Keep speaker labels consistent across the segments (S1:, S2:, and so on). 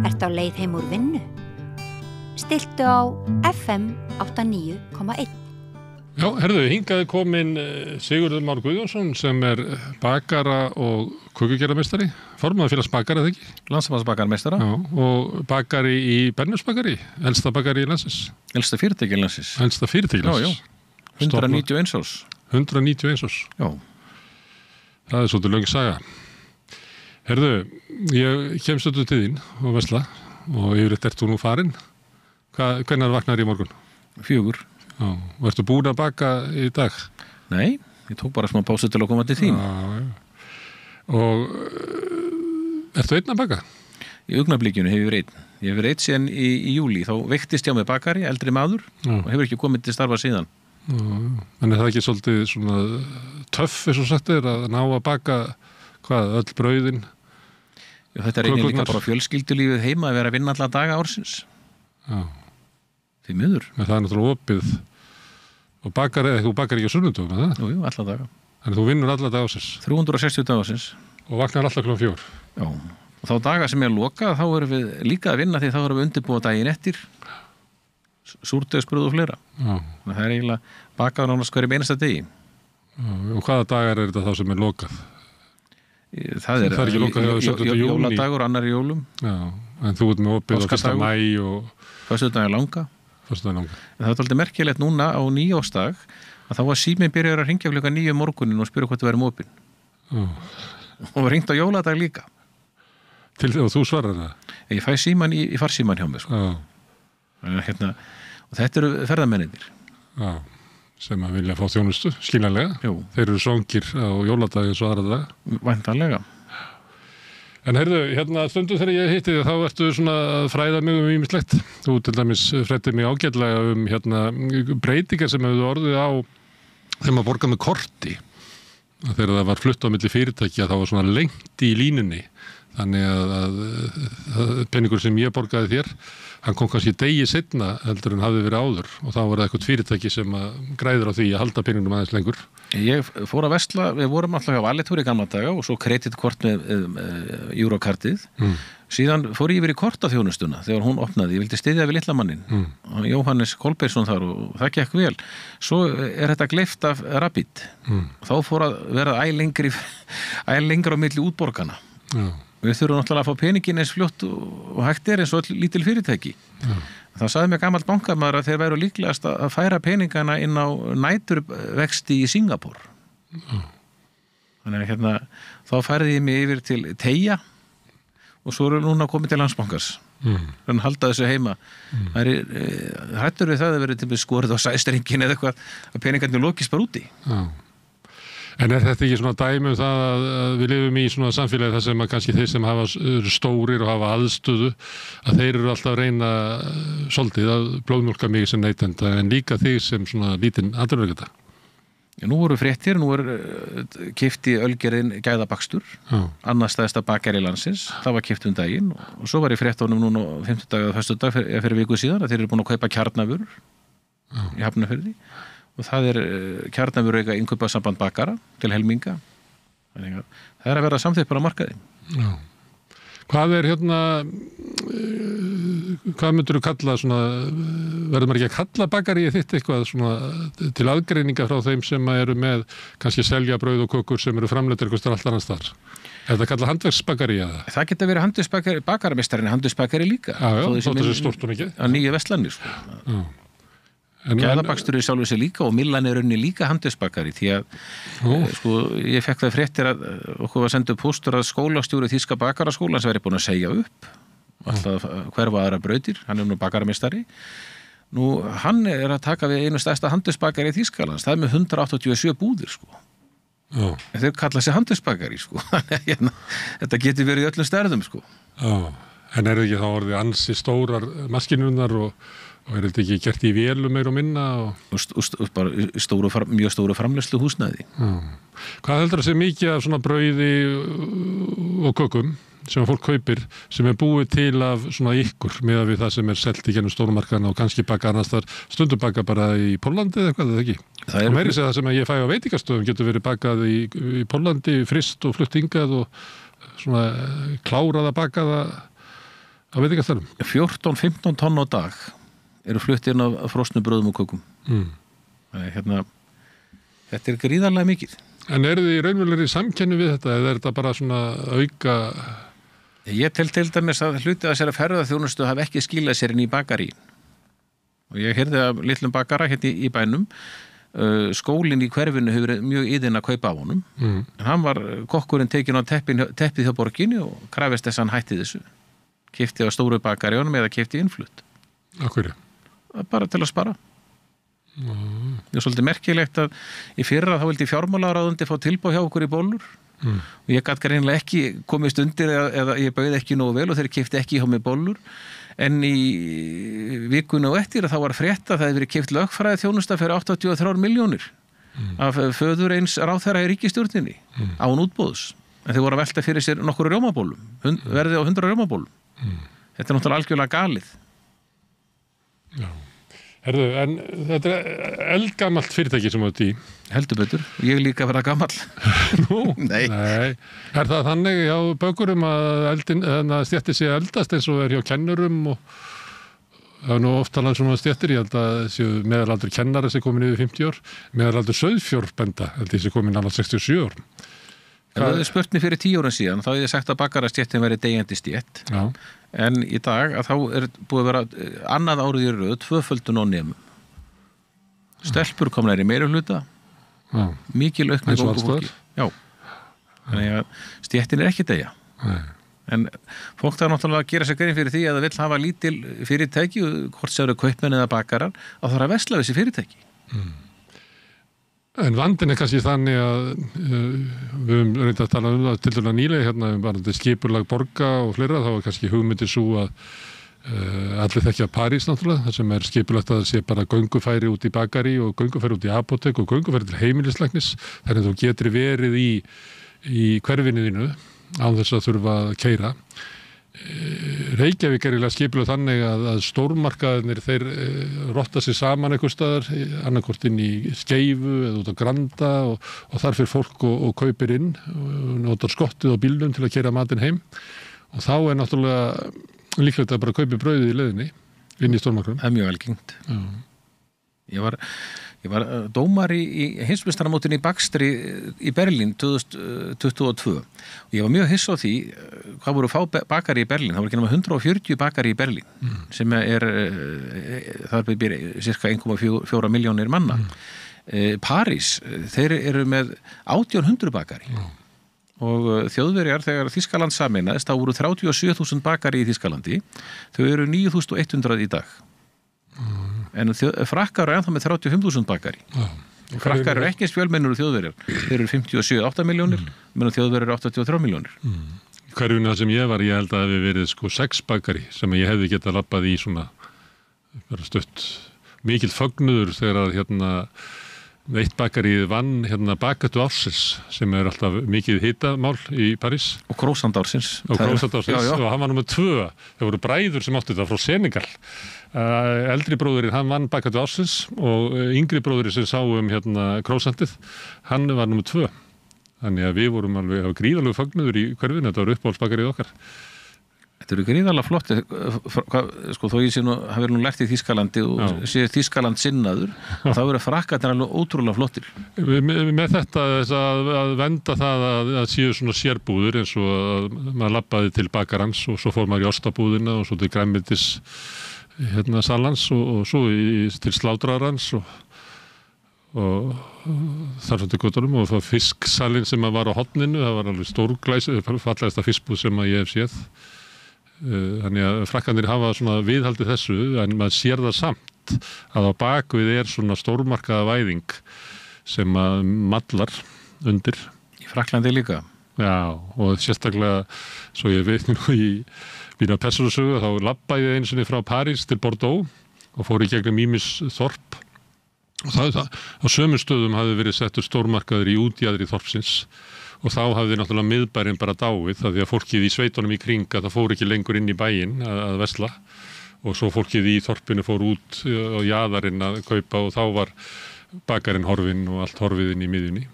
S1: Ertu á leið heim úr vinnu? Stilltu á FM 89,1.
S2: Já, herðu, hingaði komin Sigurður Már Guðjónsson sem bakara og kökugerðarmeistari, formaður félags bakara, eða ekki?
S3: Landssambandsbakarmeistara.
S2: Já, og bakari í Bernhöftsbakari, elsta bakari í landsins.
S3: Elsta fyrirtæki í landsins.
S2: Elsta fyrirtæki í landsins.
S3: Já, 191 árs.
S2: 191 árs.
S3: Já.
S2: Það svolítið löng saga. Herðu, ég kem stöðu til þín og vesla og yfirleitt ert þú nú farin. Hvenær vaknar í morgun?
S3: 4.
S2: Já, og ertu búin að baka í dag?
S3: Nei, ég tók bara smá pásu til að koma til þín.
S2: Já. Og ertu einn að baka?
S3: Í augnablikinu hef ég verið einn. Ég hef verið einn síðan í júlí. Þá veiktist ég á mig bakari, eldri maður, og hefur ekki komið til starfa síðan.
S2: En það ekki svolítið svona töff, eins og sagt að ná að baka öll brauðin?
S3: Já, þetta einnig líka bara fjölskyldulífið heima að vera að vinna alla daga ársins.
S2: Já.
S3: Því miður.
S2: En það náttúrulega opið. Og þú bakar ekki á sunnudöfum, eða?
S3: Jú, alla daga.
S2: Þannig þú vinnur alla daga ársins?
S3: 360 daga ársins.
S2: Og vaknar alltaf klukkan 4?
S3: Já. Og þá daga sem lokað, þá erum við líka að vinna því þá erum við undirbúið daginn eftir. Súrdegsbrauð og fleira. Já. Það eiginlega bakaður nánast hverjum einasta degi.
S2: Já. Og hvaða dagar þá sem lokað?
S3: Það ekki lokað jóladagur, annar í jólum.
S2: Já. En þú ert með opið á 1. maí og
S3: Föstudagur langa. En það er alltaf merkilegt núna á nýjársdag að þá var síminn byrjar að hringja klukkan 9 morgunin og spyrja hvort þú verðum opin. Og var hringt á jóladag líka.
S2: Og þú svarar það?
S3: Ég fæ síman í farsíman hjá mig, sko. Og þetta eru ferðamennir.
S2: Já, sem að vilja fá þjónustu, skiljanlega.
S3: Jú.
S2: Þeir eru svangir á jóladag eins og aðra dag.
S3: Væntanlega.
S2: En heyrðu, stundum þegar ég hitti þig, þá ertu svona að fræða mig ýmislegt. Þú til dæmis fræddir mig ágætlega breytingar sem hefðu orðið á þegar maður borgað með korti. Þegar það var flutt á milli fyrirtækja, þá var svona lengt í línunni. Þannig að peningur sem ég borgaði þér, hann kom kannski degi seinna heldur en hafði verið áður og þá var það eitthvað fyrirtæki sem græður á því að halda peningnum aðeins lengur.
S3: Ég fór að versla, við vorum alltaf á Valitor í gamla daga og svo kreditkort með Eurokartið. Síðan fór ég yfir í kortaþjónustuna þegar hún opnaði, ég vildi styðja við litla mannin. Jóhannes Kolbeinsson þar og það gekk vel. Svo þetta gleypt af Rapid. Þá fór að vera æ lengra á milli útborgana. Við þurfum náttúrulega að fá peningin eins fljótt og hægt eins og lítil fyrirtæki. Það sagði mér gamall bankamaður að þeir væru líklegast að færa peningana inn á næturvexti í Singapúr. Þannig að þá færði ég mig yfir til Teija og svo eru núna komið til Landsbankans. Þannig að halda þessu heima. Hættur við það að vera til skorið á sæstringin eða eitthvað að peningarnir lokist bara úti.
S2: Já. En þetta ekki svona dæmi það að við lifum í svona samfélagi þar sem að kannski þeir sem hafa stórir og hafa aðstöðu að þeir eru alltaf að reyna svolítið að blóðmjólka mig sem neytenda en líka þeir sem svona lítinn atvinnurekanda?
S3: Nú voru fréttir, nú keypti Ölgerðin gæðabakstur, annars stærsta bakari landsins, það var keypt daginn og svo var ég fréttunum núna 50 dag eða föstudag fyrir viku síðan að þeir eru búin að kaupa Kjarnavörur í Hafnarfirði. Og það kjarnavöruauka innkaupasamband bakara til helminga. Þannig að það að vera samþykkt bara á markaði.
S2: Já. Hvað hvað myndirðu kalla svona, verður maður ekki að kalla bakari þitt eitthvað svona til aðgreininga frá þeim sem eru með kannski selja brauð og kökur sem eru framleiddir eitthvað allt annars þar? Er það kallað handverksbakari eða? Það
S3: geta verið handverksbakari, bakarameistarinn handverksbakari líka.
S2: Já, þótt þessi stórt hún ekki.
S3: Á nýju verslanir, sko. Já. Gæðabakstur er sjálfur sér líka og Millan er unni líka handverksbakari því að ég fekk það fréttir að okkur var sendu póstur að skólastjóri Þýska bakaraskólans væri búin að segja upp alltaf hverfa aðra brautir, hann nú bakarameistari. Nú, hann að taka við einu stærsta handverksbakari í Þýskalands, það með 187 búðir, sko.
S2: Já.
S3: En þeir kalla sig handverksbakari, sko. Þetta getur verið í öllum stærðum, sko.
S2: Já, en er ekki þá orðið ansi stórar maskinunar og þetta ekki gert í vélum meir og minna?
S3: Bara mjög stóru framleiðslu húsnæði.
S2: Hvað heldur það sé mikið af svona brauði og kökum sem fólk kaupir sem búið til af svona ykkur miðað við það sem selt í gennum stórumarkaðina og kannski baka annars þar stundum baka bara í Póllandi eða eitthvað eða ekki? Og meiri segja það sem ég fæ á veitingastöðum getur verið bakað í Póllandi, frist og flutt hingað og svona klárað að baka það á veitingastælum?
S3: 14-15 tonn á dag eru flutt inn af frosnu brauðum og kökum. Þannig þetta gríðarlega mikið.
S2: En eru þið í raunverulegri samkenni við þetta eða þetta bara svona auka?
S3: Ég til dæmis að hluti að þessari ferðaþjónustu hafi ekki skilað sér inn í bakarí. Og ég heyrði af litlum bakara hérna í bænum. Skólinn í hverfinu hefur verið mjög iðinn að kaupa á honum. En hann var kokkurinn tekinn á teppið hjá borginni og krafist þess að hann hætti þessu. Keypti á stóru bakari honum eða keypti innflutt.
S2: Af hverju?
S3: Bara til að spara. Það er svolítið merkilegt að í fyrra þá vildi fjármálaráðuneyti fá tilboð hjá okkur í bollur. Og ég gat greinilega ekki komist undir eða ég bauð ekki nógu vel og þeir keypti ekki hjá mig bollur. En í vikunni og eftir þá var frétt að það hefði verið keypt lögfræði þjónusta fyrir 83 milljónir af föður eins ráðherra í ríkisstjórninni án útboðs. En þeir voru að velta fyrir sér nokkur rjómabólum, verði á 100 rjómabólum. Þetta er náttúrulega algjörlega galið.
S2: Já. Herðu, en þetta er eldgamalt fyrirtæki sem átt í.
S3: Heldur betur. Ég líka vera gamall.
S2: Nú?
S3: Nei.
S2: Er það þannig hjá bökurum að stéttir sé eldast eins og er hjá kennurum og það er nú oft talað svona stéttir, ég held að séu meðalaldur kennara sem komin yfir 50 ár, meðalaldur sauðfjárbænda held ég sem komin alveg 67 ár.
S3: Það hefði spurt mig fyrir 10 ára síðan, þá hefði ég sagt að bakarastéttin væri deyjandi stétt.
S2: Já.
S3: En í dag að þá er búið að vera annað árið í röð, 2-földun á nemum. Stelpur komnar í meiri hluta, mikil aukning á fólki. Já. Þannig að stéttin er ekki deyja.
S2: Nei.
S3: En fólk það náttúrulega að gera sér grein fyrir því að það vill hafa lítil fyrirtæki, hvort sem eru kaupmenn eða bakarar, að það er að versla við þessi fyrirtæki.
S2: En vandinn er kannski þannig að við höfum reyndið að tala um það til dæla nýlega hérna bara skipurlag borga og fleira, þá er kannski hugmyndið svo að allir þekkja París náttúrulega, þar sem er skipulagt að það sé bara göngufæri út í bakari og göngufæri út í apótek og göngufæri til heimilislæknis, þannig að þú getur verið í hverfinu þínu án þess að þurfa að keyra. Reykjavík er eiginlega skipulagt þannig að stórmarkaðirnir þeir rotta sig saman einhvers staðar, annarkvort inn í Skeifu eða út á Granda og þar fyrir fólk og kaupir inn og notar skottið á bílnum til að keyra matinn heim og þá er náttúrulega líklegt að bara kaupi brauðið í leiðinni inn í stórmarkaðum.
S3: Það er mjög algengt. Ég var dómari í heimsmeistaramótinu í bakstri í Berlín 2022 og ég var mjög hissa á því hvað voru fá bakari í Berlín. Það voru ekki nema 140 bakari í Berlín sem það er cirka 1,4 milljónir manna. París, þeir eru með 1800 bakari og Þjóðverjar þegar Þýskaland sameinaðist þá voru 37.000 bakari í Þýskalandi, þau eru 9.100 í dag. En frakkar eru ennþá með 35.000 bakari. Frakkar eru ekki eins fjölmennur og Þjóðverjar. Þeir eru 57-8 milljónir, meðan Þjóðverjar eru 83 milljónir.
S2: Hverjuna sem ég var, ég held að það hefði verið 6 bakari sem ég hefði getað labbað í svona bara stutt. Mikill fögnuður þegar að eitt bakari vann bakatu ársins sem er alltaf mikið hitamál í París.
S3: Og krósand ársins.
S2: Og hann var nummer 2. Það voru bræður sem áttu þetta frá Senegal. Eldri bróðurinn, hann vann bakatu ársins og yngri bróðurinn sem sá krósandið, hann var nummer 2. Þannig að við vorum alveg á gríðalegu fögnuður í hverfinu, þetta var uppáhaldsbakarið okkar.
S3: Þetta eru gríðarlega flott, sko þó ég sé nú, hafi verið nú lært í Þýskalandi og sé Þýskaland sinnaður, þá verður frakkarnir alveg ótrúlega flottir.
S2: Með þetta að venda það að séu svona sérbúður eins og að maður labbaði til bakarans og svo fór maður í ostabúðina og svo til grænmetis salans og svo til slátrarans og þar til göttunum og það fisksalinn sem var á hotninu, það var alveg stórglæs, fallegasta fiskbúð sem ég hef séð. Þannig að frakkandir hafa svona viðhaldið þessu en maður sér það samt að á bakvið er svona stórmarkaða væðing sem að mallar undir.
S3: Í Frakklandi líka?
S2: Já, og sérstaklega svo ég veit nú í mína persónusögu þá labbaði ég einu sinni frá París til Bordeaux og fór í gegnum ýmis þorp og það á sömu stöðum hafði verið settur stórmarkaður í útjaðri þorpsins og þá hafði náttúrulega miðbærinn bara dáið það því að fólkið í sveitunum í kring að það fór ekki lengur inn í bæinn að versla og svo fólkið í þorpinu fór út á jaðarinn að kaupa og þá var bakarinn horfinn og allt horfið inn í miðjunni.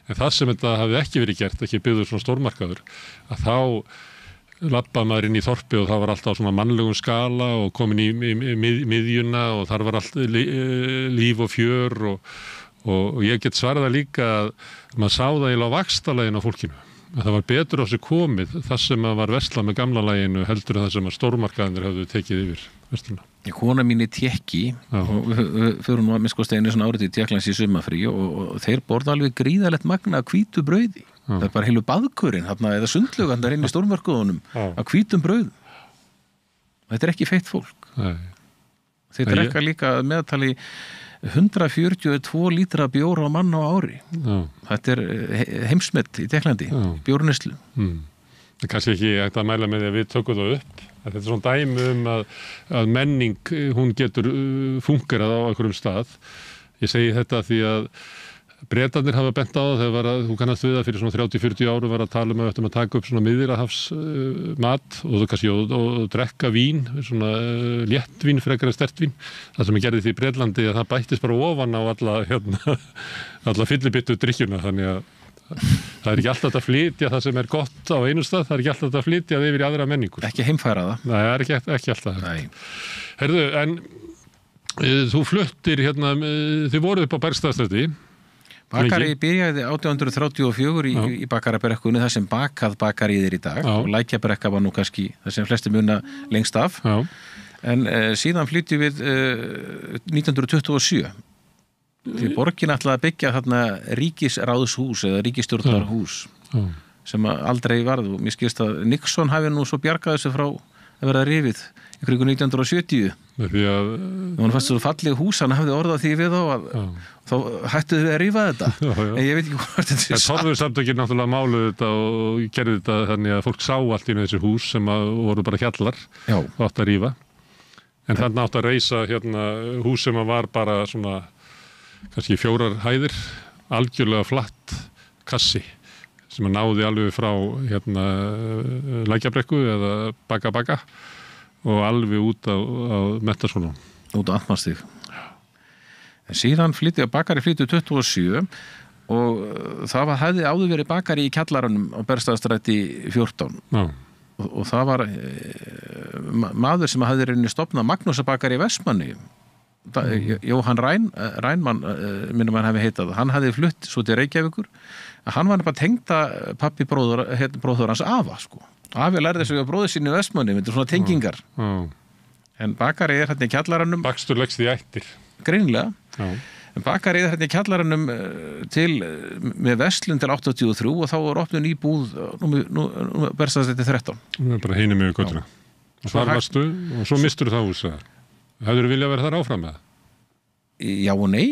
S2: En það sem þetta hafði ekki verið gert, ekki byggður svona stórmarkaður, að þá labba maður inn í þorpi og það var alltaf svona mannlegum skala og komin í miðjuna og þar var allt líf og fjör og ég get svarað það líka að maður sá það eiginlega á vaxtalæginu á fólkinu. Að það var betur á sig komið það sem að var verslað með gamla læginu heldur en það sem að stórmarkaðinir hafðu tekið yfir versluna.
S3: Kona mín í Tékki og við fyrir nú að minnskosteinu svona árið í Tékklands í sumafrí og þeir borða alveg gríðalegt magna af hvítu brauði. Það er bara heilu baðkurinn þarna eða sundlaugan þar inn í stórmarkaðunum af hvítum brauðum. Þetta er ekki feitt fólk.
S2: Nei.
S3: Þeir drekka líka meðtali 142 lítra bjór á mann á ári. Þetta er heimsmet í Tékklandi, bjórneyslu.
S2: Það er kannski ekki hægt að mæla með því að við tökum það upp. Þetta er svona dæmi að menning, hún getur fungerað á einhverjum stað. Ég segi þetta því að Bretarnir hafa bent á það þegar þú kannast við það fyrir svona 30-40 árum var að tala um að taka upp svona miðjarðarhafs mat og drekka vín, svona léttvín frekar en stertvín. Það sem ég gerði því í Bretlandi að það bættist bara ofan á alla fyllibittu drykkjuna, þannig að það er ekki alltaf að flytja það sem er gott á einu stað, það er ekki alltaf að flytja það yfir í aðra menningur.
S3: Ekki heimfæra það.
S2: Nei, það er ekki alltaf. Herðu, en þú fluttir þið voruð upp á Bergstaðastræti.
S3: Bakari byrjaði 1834 í Bakarabrekkunni, það sem Bakarið er í dag og Lækjabrekka var nú kannski það sem flesti muna lengst af. En síðan flytjum við 1927 því borgin ætlaði að byggja þarna ríkisráðshús eða ríkisstjórnarhús sem aldrei varð og mér skilst að Nixon hafi nú svo bjargað þessu frá að vera rifið í kringu 1970 því að það fannst svo falleg hús, hann hafði orðað því við þá hættuðu við að rífa þetta en ég veit ekki hvort þetta er
S2: Torfusamtökin náttúrulega máluðu þetta og gerði þetta þannig að fólk sá allt í þessi hús sem voru bara hjallar átt að rífa en þannig átt að reisa hús sem var bara svona kannski 4 hæðir algjörlega flatt kassi sem náði alveg frá Lækjabrekku eða Baka og alveg út á Menntaskólanum.
S3: Út á Atmarstíg. Síðan Bakari flyttu 27 og það hefði áður verið bakari í kjallaranum á Bergstaðastræti 14. Og það var maður sem hafði reyni stofnað Magnúsabakari í Vestmanni. Jóhann Rænmann minnum hann hefði heitað. Hann hefði flutt svo til Reykjavíkur. Hann var bara tengda pappi bróður hans afa, sko. Afi lærði þessu á bróður sínu í Vestmanni, þetta er svona tengingar. En Bakari er hérna í kjallaranum.
S2: Bakstur leggst í ættir.
S3: Greinilega. En Bakari er hérna í kjallaranum með verslun til 83 og þá var opnun í búð nú Bergstaðastræti 13.
S2: Nú er bara hinum yfir göttuna. Og þar varstu og svo mistur það hús. Hefðirðu viljað vera þar áfram með það?
S3: Já og nei.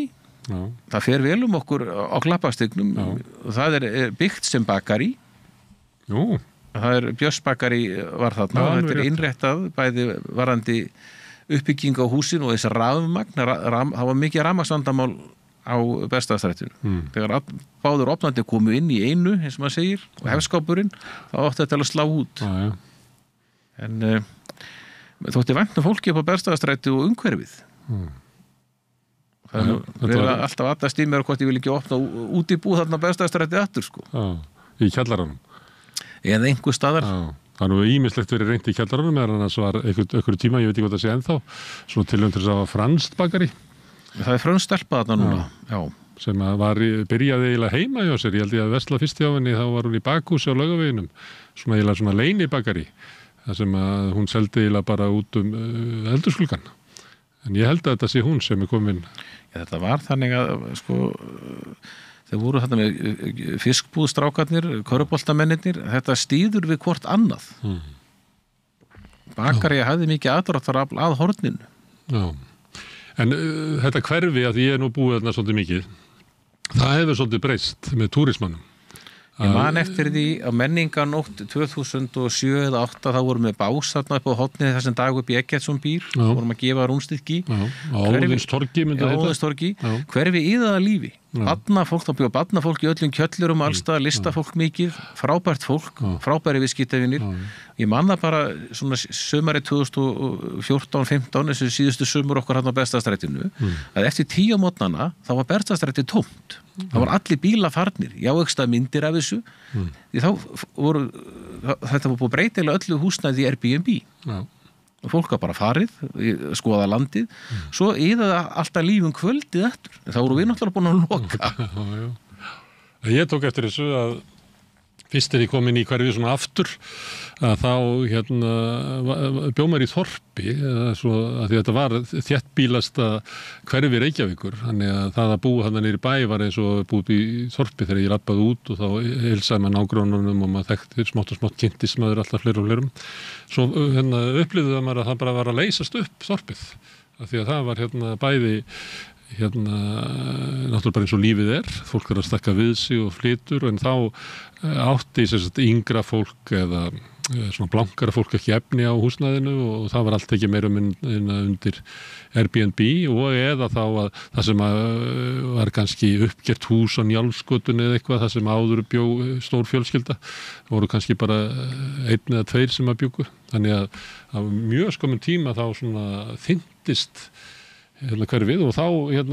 S3: Það fer vel okkur á Klappastignum og það er byggt sem bakari.
S2: Jú.
S3: Það er Björns bakari var þarna og þetta er innréttað bæði varandi uppbygging á húsin og þessi rafmagn, það var mikið rafmagnsvandamál á Bergstaðastrætinu. Þegar báður opnandi komu inn í einu, eins og maður segir, og hefskápurinn, þá átti þetta að slá út. En þótti vænt fólki upp á Bergstaðastræti og umhverfið. Það er alltaf aðast í mér hvort ég vil ekki opna út í búð þarna Bergstaðastræti aftur, sko.
S2: Í kjallaranum.
S3: Eða einhver staðar.
S2: Það er nú ýmislegt verið reynt í kjallaranum meðan annars var einhverju tíma, ég veit ekki hvað það sé ennþá svona tilhjum til þess að hafa franskt bakari. Það
S3: er franskt stelpa þarna núna. Já.
S2: Sem byrjaði eiginlega heima hjá sér. Ég held ég að versla fyrst hjá henni, þá var hún í bakhúsi á Laugaveginum. Svona leinibakari. Það sem að hún seldi eiginlega bara út eldhúsgluggann. En ég held að þetta sé hún sem er komin.
S3: Já, þetta var þannig að þeir voru þarna með fiskbúðstrákarnir, körfuboltamennirnir, þetta stýður við hvort annað. Bakari hafði mikið aðdráttarafl að horninu.
S2: Já. En þetta hverfi að ég nú búið þarna svolítið mikið, það hefur svolítið breyst með túrismannum.
S3: Ég man eftir því að menningarnótt 2007 eða 2008 þá vorum við bás þarna upp á hornið þar sem Dagur B. Eggertsson býr, vorum að gefa rúnstykki.
S2: Óðinstorgi myndi þetta.
S3: Óðinstorgi, hverfi í það lífi. barnafólk, þá bjóða barnafólk í öllum kjöllurum allstað, listafólk mikið, frábært fólk, frábæri viðskiptavinir. Ég man það bara svona sumari 2014-15, þessu síðustu sumur okkar hann á Bergstaðastrætinu, að eftir 10 mótnana þá var Bergstaðastræti tómt. Það var allir bíla farnir, jáeksta myndir af þessu, því þá þetta var búið breytilega öllu húsnæði í Airbnb. Og fólk var bara farið, skoða landið, svo yðaði alltaf lífum kvöldið eftir. Þá voru við náttúrulega búin að loka.
S2: Ég tók eftir þessu að fyrst ég kom inn í hverfið svona aftur, að þá bjó maður í þorpi, svo, að því þetta var þéttbílasta hverfi Reykjavíkur, þannig að það að búa þarna niður í bæ var eins og búið í þorpi þegar ég labbaði út og þá heilsaði maður nágrannunum og maður þekkti smátt og smátt kynntist maður alltaf fleiri og fleirum. Svo upplifði maður að það bara var að leysast upp þorpið, af því að það var bæði náttúrulega bara eins og lífið fólk að stakka við sig og flytur, en þá átti yngra fólk eða svona blankara fólk ekki efni á húsnæðinu og það var allt ekki meira undir Airbnb og eða þá að það sem var kannski uppgert hús á Njálsgötunni eða eitthvað, það sem áður bjó stór fjölskylda, voru kannski bara 1 eða 2 sem að bjúgu, þannig að á mjög skömmun tíma þá svona þyngdist hverfið og þá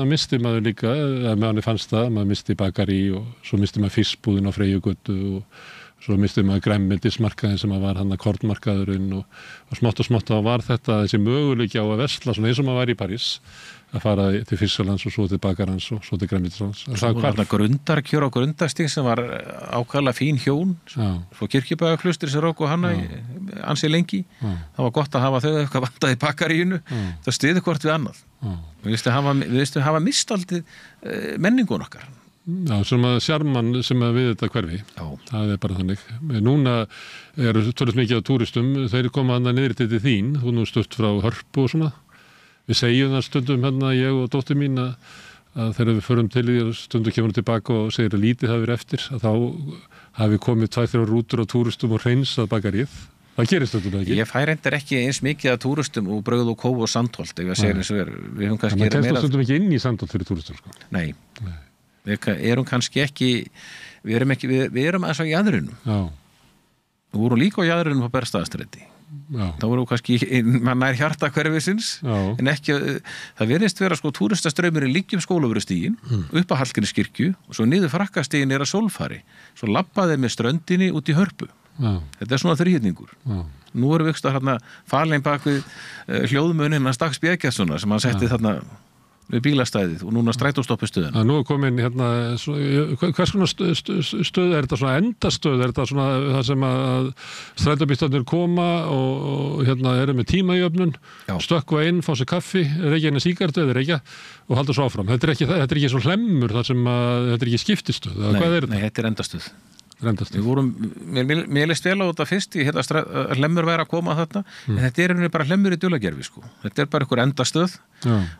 S2: misti maður líka, eða með hann fannst það, maður misti bakari og svo misti maður fiskbúðin á Freyjugötu og svo misti maður grænmetismarkaðin sem var hann að kornmarkaðurinn og smátt þá var þetta þessi möguleiki á að versla svona eins og maður var í París, að fara til Fiskalands og svo til bakarans og svo til grænmetislands.
S3: Svo var þetta grundarkjör á grundarstíg sem var ákaflega fín hjón, svo Kirkjubæjarklaustri sem róku hana ansi lengi. Það var gott að hafa þau eitthvað vandaði í bakaríinu, það stiði hvort við annað. Við veistu hafa mistaldið menningun okkar.
S2: Já, sem að sjarman sem að við þetta hverfi, það bara þannig. Núna tölvist mikið af túristum, þeir koma annað niður til þín, þú nú stutt frá Hörpu og svona. Við segjum það stundum ég og dóttir mín að þegar við förum til því og stundum kemur tilbaka og segir að lítið hafi verið eftir, að þá hafi komið 2-3 rútur á túristum og hreinsað bakaríð. Það gerist þetta ekki. Ég
S3: fæ reyndar ekki eins mikið af túristum og Brauð og Kóf og Sandholt, ef ég segir eins og við höfum kannski
S2: meira. Það kemst stundum ekki inn í Sandholt fyrir túristum, sko.
S3: Nei. Við erum kannski ekki, við erum aðeins á jaðrinum. Já. Við vorum líka á jaðrinum á Bergstaðastræti. Það voru kannski, mann nær hjarta hverfisins, en ekki, það verðist vera túristastraumurinn liggjum Skólavörðustíginn, upp að Hallgrímskirkju og svo niður Frakkastíginn að Sólfari, svo labbaði með ströndinni út í Hörpu. Þetta svona þríhyrningur. Nú erum við hérna falin bak við hljóðmuninn að Stakks Bjeggjassonar sem hann setti þarna við bílastæðið og núna strætóstoppistöðina.
S2: Nú komin hvers konar stöð þetta svona endastöð, þetta svona það sem að strætóbílarnir koma og eru með tímajöfnun, stökkva inn, fá sér kaffi, reykja eina sígarettu eða reykja og halda svo áfram. Þetta er ekki svo hlemmur þar sem að þetta er ekki skiptistöð.
S3: Nei, þetta er endastöð. Við vorum, mér leist vel á þetta fyrst, ég að hlemmur væri að koma þarna, en þetta er bara hlemmur í dulagerfi, sko. Þetta er bara einhver endastöð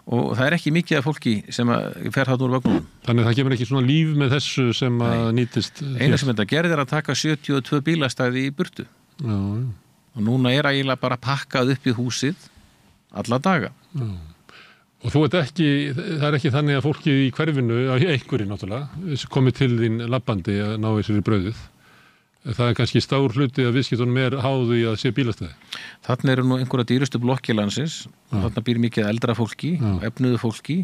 S3: og það er ekki mikið af fólki sem fer þarna úr vögnunum.
S2: Þannig það kemur ekki svona líf með þessu sem að nýtist.
S3: Eina sem þetta gerði að taka 72 bílastæði í burtu. Og núna eiginlega bara pakkað upp í húsið alla daga.
S2: Og það er ekki þannig að fólki í hverfinu, einhverjir náttúrulega, komið til þín labbandi að ná sér í brauðið. Það er kannski stór hluti að viðskiptunum háðu í að sé bílastæði.
S3: Þarna eru nú einhverja dýrustu blokki landsins, og þarna býr mikið eldra fólki, og efnuðu fólki,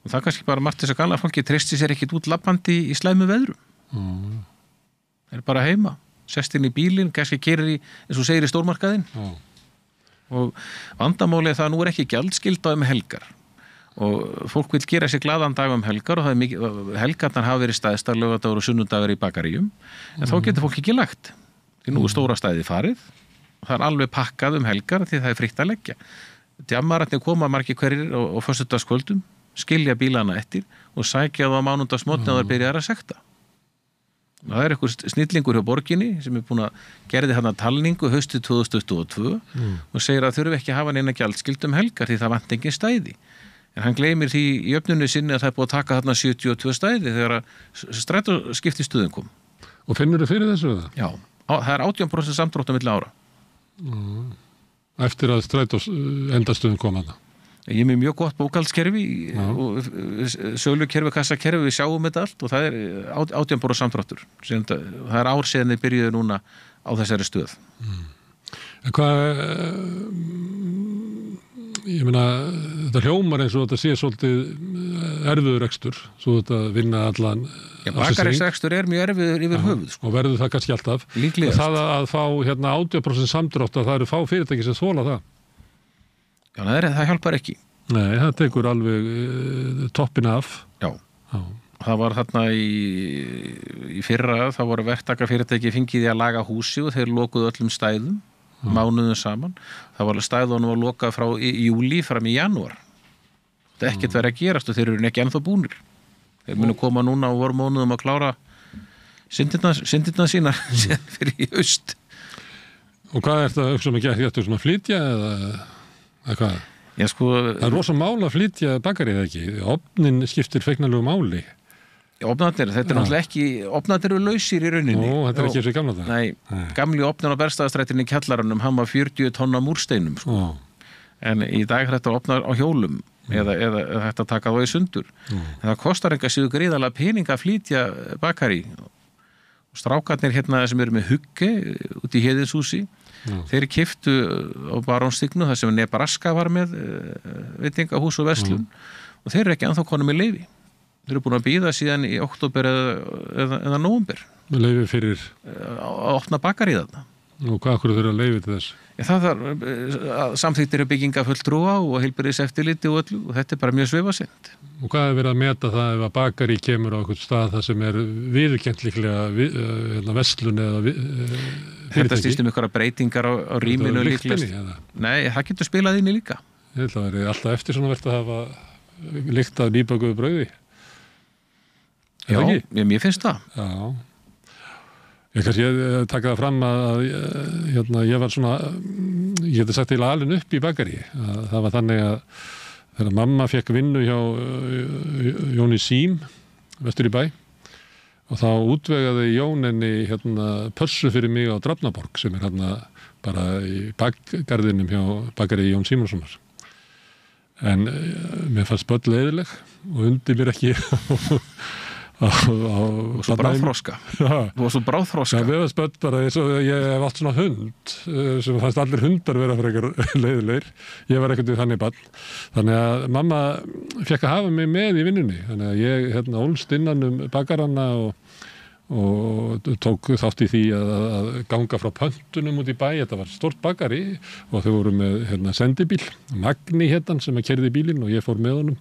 S3: og það er kannski bara margt þess að gamla fólki treysti sér ekkit út labbandi í slæmu veðrum. Það er bara heima, sest inn í bílinn, kannski keyrir eins og segir í stórmarkaðinn. Og vandamálið það nú ekki gjaldskylda helgar. Og fólk vil gera sér glaðan dag helgar og það er mikið, helgarnar hafa verið stæðstar laugardagur og sunnudagur í bakaríum en þá getur fólk ekki lagt því nú er stóra stæði farið og það er alveg pakkað helgar því það er fritt að leggja djammararnir koma margir hverjir og föstudagskvöldum, skilja bílana eftir og sækja það á mánudagsmótni og það byrjar að sekta það er einhver snillingur hjá borginni sem er búin að gerði hann talningu haustið 2022 og segir að þurfi ekki að hafa neina gjaldskyld helgar því það vant engin stæði en hann gleymir því í öfnunni sinni að það er búið að taka þarna 72 stæði þegar að strætóskiptistöðin kom.
S2: Og finnur þið fyrir þessu?
S3: Já, það er 18% samdráttur milli ára.
S2: Eftir að endastöðin kom þarna?
S3: Ég er með mjög gott bókaldskerfi og sölukerfi, kassakerfi, við sjáum þetta allt og það 18% samdráttur. Það ár síðan þeir byrjuðu núna á þessari stöð.
S2: Hvað, ég meina, þetta hljómar eins og þetta sé svolítið erfiður rekstur, svo þetta vinna allan...
S3: Bakarísrekstur mjög erfiður yfir höfuð.
S2: Og verður það kannski alltaf.
S3: Líklegast.
S2: Það að fá 18% samdrátt, það eru fá fyrirtæki sem þola það.
S3: Já, það hjálpar ekki.
S2: Nei, það tekur alveg toppin af.
S3: Já. Það var þarna í fyrra, það voru verktakafyrirtæki fengið í að laga húsi og þeir lokuðu öllum stæðum, mánuðum saman. Það var stæðunum að loka frá júlí fram í janúar. Það ekkert verið að gerast og þeir eru ekki ennþá búnir. Þeir munu koma núna og voru mánuðum að klára syndirna sínar fyrir í haust.
S2: Og hvað er það að geta svona flytja eða hvað?
S3: Já, sko,
S2: það er rosa mál að flytja bakarið ekki. Ofnin skiptir feiknarlegu máli.
S3: Ofnarnir, þetta náttúrulega ekki, ofnarnir eru lausir í rauninni.
S2: Nú, þetta ekki eins og gamla það.
S3: Nei, gamli ofnin á Bergstaðastrætinni í kjallarannum, hann var 40 tonna múrsteinum, sko. En í dag er þetta ofnar á hjólum eða þetta taka þá í sundur. En það kostar enga síðu gríðalega pening að flytja bakari. Og strákarnir hérna sem eru með hugge út í Héðinshúsi, þeir keyptu á Barónsstígnu þar sem Nebraska var með veitingahús og verslun og þeir eru ekki ennþá konum í leyfi. Þeir eru búin að bíða síðan í október eða nóvember.
S2: Með leyfi fyrir?
S3: Að opna bakari þarna.
S2: Og hvað akkur þurfa að leyfi til þess?
S3: Það þarf samþykktir byggingafulltrúa og heilbrigðiseftirliti og öllu og þetta er bara mjög svifasynd.
S2: Og hvað er verið að meta það ef að bakari kemur á einhvern stað þar sem er viðurkennt líklega verslun eða fyrirtæki?
S3: Þetta snýst einhverja breytingar á rýminu líklegast. Nei, það getur spilað inn í líka.
S2: Ég held að það er alltaf eftir svona vert að hafa lykt af nýbökuðu brauði.
S3: Já, mér finnst það.
S2: Já. Ég taka það fram að ég var svona, ég geti sagt til alin upp í bakari. Það var þannig að þegar mamma fekk vinnu hjá Jóni Sím, vestur í bæ, og þá útvegaði Jón henni pörsu fyrir mig á Drafnaborg sem er bara í bakgarðinum hjá bakari Jón Símonssonar. En mér fannst börn leiðileg og undi mér ekki
S3: og svo bráðþroska
S2: Já, við varst börn bara eins og ég hef allt svona hund sem fannst allir hundar vera frekar leiðilegir, ég var ekkert við þannig barn, þannig að mamma fekk að hafa mig með í vinnunni, þannig að ég ólst innan bakaranna og tók þátt í því að ganga frá pöntunum út í bæ. Þetta var stórt bakari og þau voru með sendibíl, Magni sem keyrði bílinn og ég fór með honum.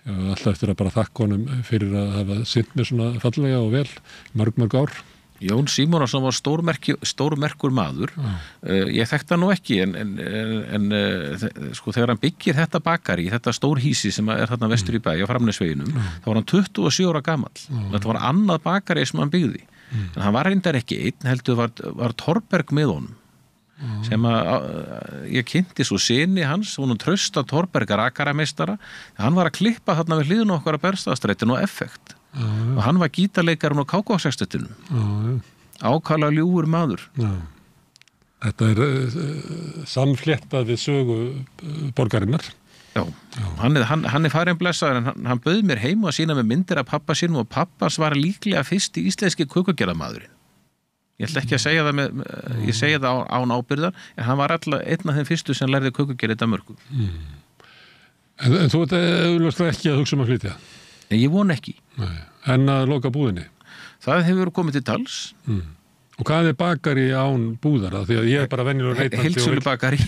S2: Alltaf eftir að bara þakka honum fyrir að hafa sinnt mér svona fallega og vel mörg ár.
S3: Jón Símonarson var stórmerkur maður. Ég þekkti hann nú ekki en sko þegar hann byggir þetta bakari, þetta stórhísi sem er þarna vestur í bæ á Framnesveginum, þá var hann 27 ára gamall. Þetta var annað bakari sem hann byggði. En hann var reyndar ekki einn, heldur var Torberg með honum. Sem ég kynnti svo syni hans, hún Trausta Torbergar rakarameistara, hann var að klippa þarna við hliðinu okkar að Bergstaðastrætinu og Effekt og hann var gítarleikarinn á KK-sextettinum ákala ljúfur maður.
S2: Þetta er samfléttað við sögu borgarinnar.
S3: Já. Hann er farin blessaður en hann bauð mér heim og að sína með myndir af pappa sínum og pappas var líklega fyrsti íslenski kökugerðarmaðurinn. Ég ætla ekki að segja það ég segja það án ábyrgðar, en hann var alltaf einn af þeim fyrstu sem lærði kökugerð í Danmörku.
S2: En þú ert auðvitað ekki að hugsa um að flytja?
S3: Ég von ekki.
S2: Nei. En að loka búðinni?
S3: Það hefur komið til tals.
S2: Og hvað er bakari án búðara? Því að ég er bara venjulega reitandi.
S3: Heildsölu bakari.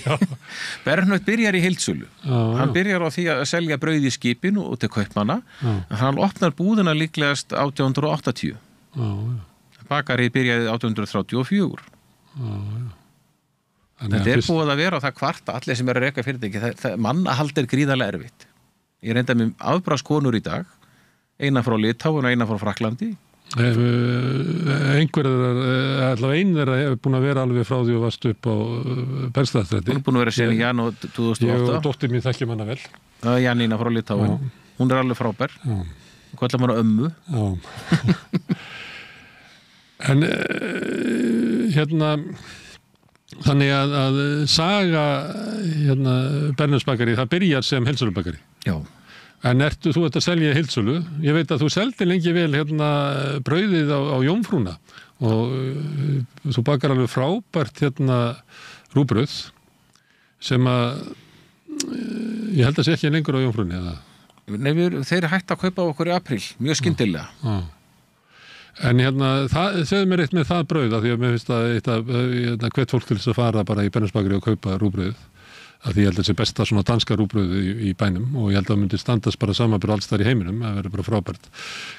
S3: Bernhard byrjar í heildsölu. Hann byrjar á því að selja brauð í skipinu og til kaupmanna. Hann opnar búðina líklegast 1880. Bakari byrjaði 1834. Þetta er búið að vera á það kvarta allir sem eru að reka fyrirtæki. Mannahald er gríðarlega erfitt. Ég reynda með afbragðskonur í dag, eina frá Litáin og eina frá Frakklandi.
S2: Allavega einn þeirra hefur búin að vera alveg frá því og varst upp á Bergstaðastræti.
S3: Hún er búin að vera síðan í janúar 2008.
S2: Ég og dóttir mín þekkjum hana vel.
S3: Það er Jannína frá Litáin. Hún er alveg frábær. Hvað ætla maður ömmu?
S2: En Þannig að saga Bernhöftsbakari, það byrjar sem heildsölubakari.
S3: Já.
S2: En þú ert að selja heildsölu. Ég veit að þú seldi lengi vel brauðið á Jómfrúna og þú bakar alveg frábært rúgbrauð sem að ég held að sé ekki lengur á Jómfrúnni eða?
S3: Nei, þeir hægt að kaupa okkur í apríl, mjög skyndilega.
S2: Já. En segðu mér eitt með það brauð, af því að mér finnst að hvet fólk til þess að fara bara í Bernhöftsbakari og kaupa rúgbrauðið, af því ég held að það sé besta svona danska rúgbrauðið í bænum og ég held að það myndi standast bara samanburð alls þar í heiminum, það verður bara frábært.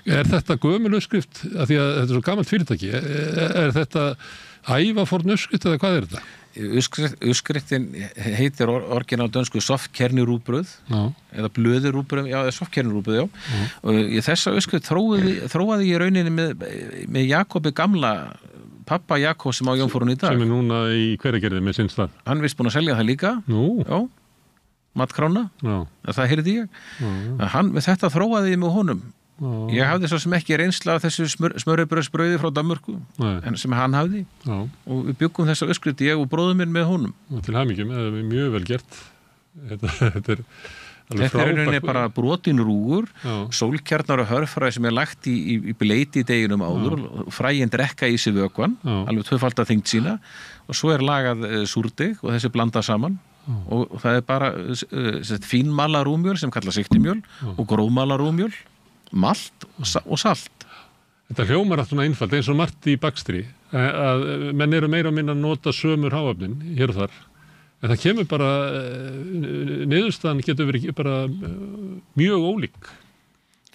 S2: Er þetta gömul uppskrift, af því að þetta er svo gamalt fyrirtæki, er þetta ævaforn uppskrift eða hvað er þetta?
S3: Uppskriftin heitir orginal dönsku softkernirúgbrauð eða blöðurúgbrauð, já, softkernirúgbrauð, já. Og þessa uppskrift þróaði ég rauninni með Jakobi gamla, pappa Jakob sem á Jómfrúnni í dag.
S2: Sem er núna í Hveragerði með sinn stað.
S3: Hann vist búinn að selja það líka.
S2: Nú?
S3: Já, Matkrána.
S2: Já. Það
S3: heyrði ég. Með þetta þróaði ég með honum. Ég hafði svo sem ekki reynsla af þessu smörrebrauðsbrauði frá Danmörku en sem hann hafði og við byggum þessa uppskrift ég og bróður minn með honum.
S2: Til hamingjum, það er mjög vel gert. Þetta er
S3: rauninni bara brotin rúgur, sólkjarnar og hörfræði sem er lagt í bleiti í deginum áður, fræin drekka í sig vökvann, alveg tvöfaldar þyngd sína og svo er lagað súrdeg og þessi blandað saman og það er bara fínmala rúmjöl sem kallast sigtimjöl og grófmala rúmjöl, malt og salt.
S2: Þetta hljómar allt svona einfalt eins og margt í bakstri að menn eru meira og minna að nota sömur hráefnin hér og þar en það kemur bara niðurstaðan getur verið bara mjög ólík.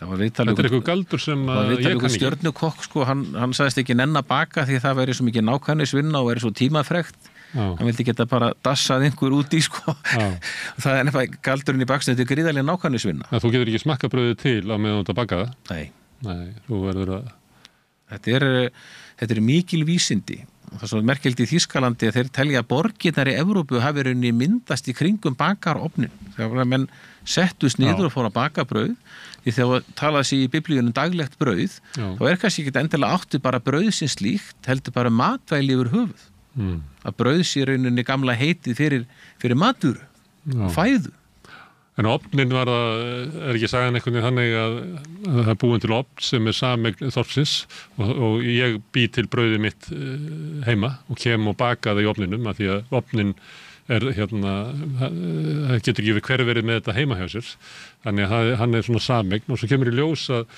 S2: Þetta er eitthvað galdur sem ég kann ekki.
S3: Stjörnukokk sko, hann sagðist ekki nenn að baka því það væri svo mikið nákvæmnisvinna og væri svo tímafrekt. Hann vildi geta bara dassað einhver út í sko. Það er nefnilega galdurinn í bakstri, þetta er gríðarlega nákvæmnisvinna.
S2: Þú getur ekki smakka brauðið til á meðan þú baka það?
S3: Nei,
S2: þú verður að...
S3: Þetta er mikil vísindi. Það er svo merkilegt í Þýskalandi að þeir telja að borgirnar í Evrópu hafi rauninni myndast í kringum bakarofnin. Þegar menn settust niður og fóru að baka brauð, því þegar talaði sig í biblíunum daglegt brauð, þá er kannski ekki endilega átti bara brauð sem slíkt, heldur bara matvæli yfir höfuð. Að brauð sé rauninni gamla heitið fyrir matur og fæðu.
S2: En ofnin var það, er ekki sagan einhvern veginn þannig að það er búin til ofn sem er sameign þorpsins og ég bý til brauðið mitt heima og kem og baka það í ofninum af því að ofnin er það getur ekki hver verið með þetta heima hjá sér. Þannig að hann er svona sameign og svo kemur í ljós að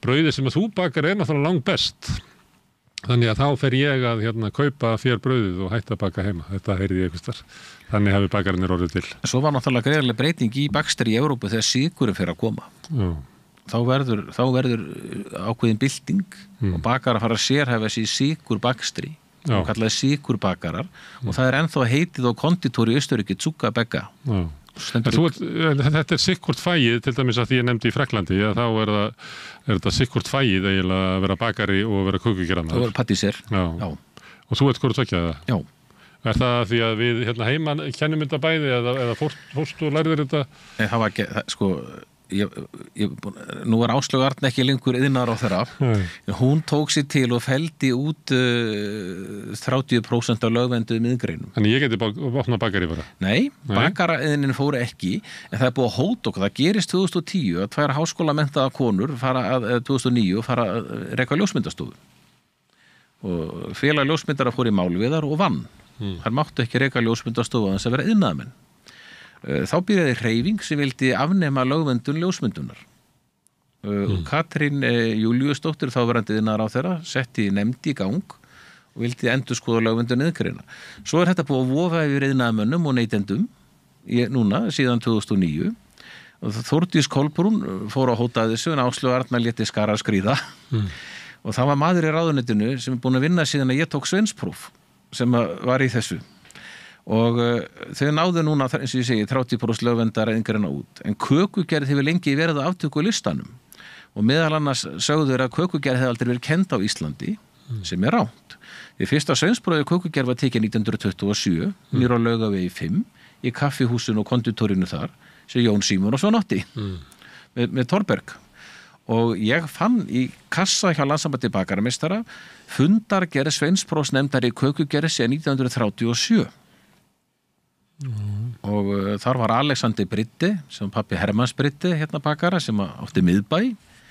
S2: brauðið sem að þú bakar er náttúrulega langt best. Þannig að þá fer ég að kaupa þér brauðið og hætta að baka heima. Þetta heyrði ég einhvers þar. Þannig hafi bakarinn orðið til.
S3: Svo var náttúrulega greiðarlega breyting í bakstri í Evrópu þegar sykurinn fer að koma. Þá verður ákveðin bylting og bakarar fara að sérhæfa sig í sykurbakstri og kallaði sykurbakarar og það er ennþá heitið á konditóri í Austurríki Zuckerbäcker.
S2: Þetta er sikkurt fæið, til dæmis að því ég nefndi í Frakklandi, að þá er þetta sikkurt fæið eiginlega að vera bakari og vera kökugerðamaður.
S3: Það var pattíser.
S2: Já. Og þú ert hvort tvekja það?
S3: Já.
S2: Er það því að við heima kennum þetta bæði eða fórstu og lærðir þetta?
S3: Nei, það var ekki, sko, nú var Áslaug Arna ekki lengur iðnaðarráðherra. Hún tók sér til og felldi út 30% af lögvenduðum iðngreinum.
S2: Þannig ég geti opnað bakari bara?
S3: Nei, bakaraiðnin fóru ekki, en það er búið að hóta okkur. Það gerist 2010 að 2 háskólamenntaða konur 2009 fara að reka ljósmyndastofu. Og félag ljósmyndara fór í málviðar og vann. Þær máttu ekki reka ljósmyndastofu að þess að vera iðnaðarmenn. Þá byrjaði hreyfing sem vildi afnema lögvendun ljósmyndunar. Katrín Júlíusdóttir, þáverandi iðnaðarráðherra, setti nefnd í gang og vildi endurskoða lögvendun iðngreina. Svo er þetta búið að vofa yfir iðnaðarmönnum og neytendum núna, síðan 2009. Og Þórdís Kolbrún fór að hóta þessu en Áslaug Arna léti skara skríða. Og það var maður í ráðuneytinu sem er búin að vinna síðan að ég tók sveinspróf sem var í þessu. Og þau náðu núna, eins og ég segi, 30% lögvendar iðngreina út. En kökugerð hefur lengi verið á aftöku listanum. Og meðal annars sögðu þeir að kökugerð hefði aldrei verið kennd á Íslandi, sem er rangt. Því fyrsta sveinsprófið kökugerð var tekið 1927, nýr á Laugavegi 5, í kaffihúsinu og konditorinu þar, sem Jón Símonarson átti, með Thorberg. og ég fann í kassa hjá Landssambandi bakaramistara fundargerð sveinsprófsnefndar í kökugerð síðan 1937 og þar var Alexander Britti sem pappi Hermanns Britti hérna bakara sem átti miðbæ.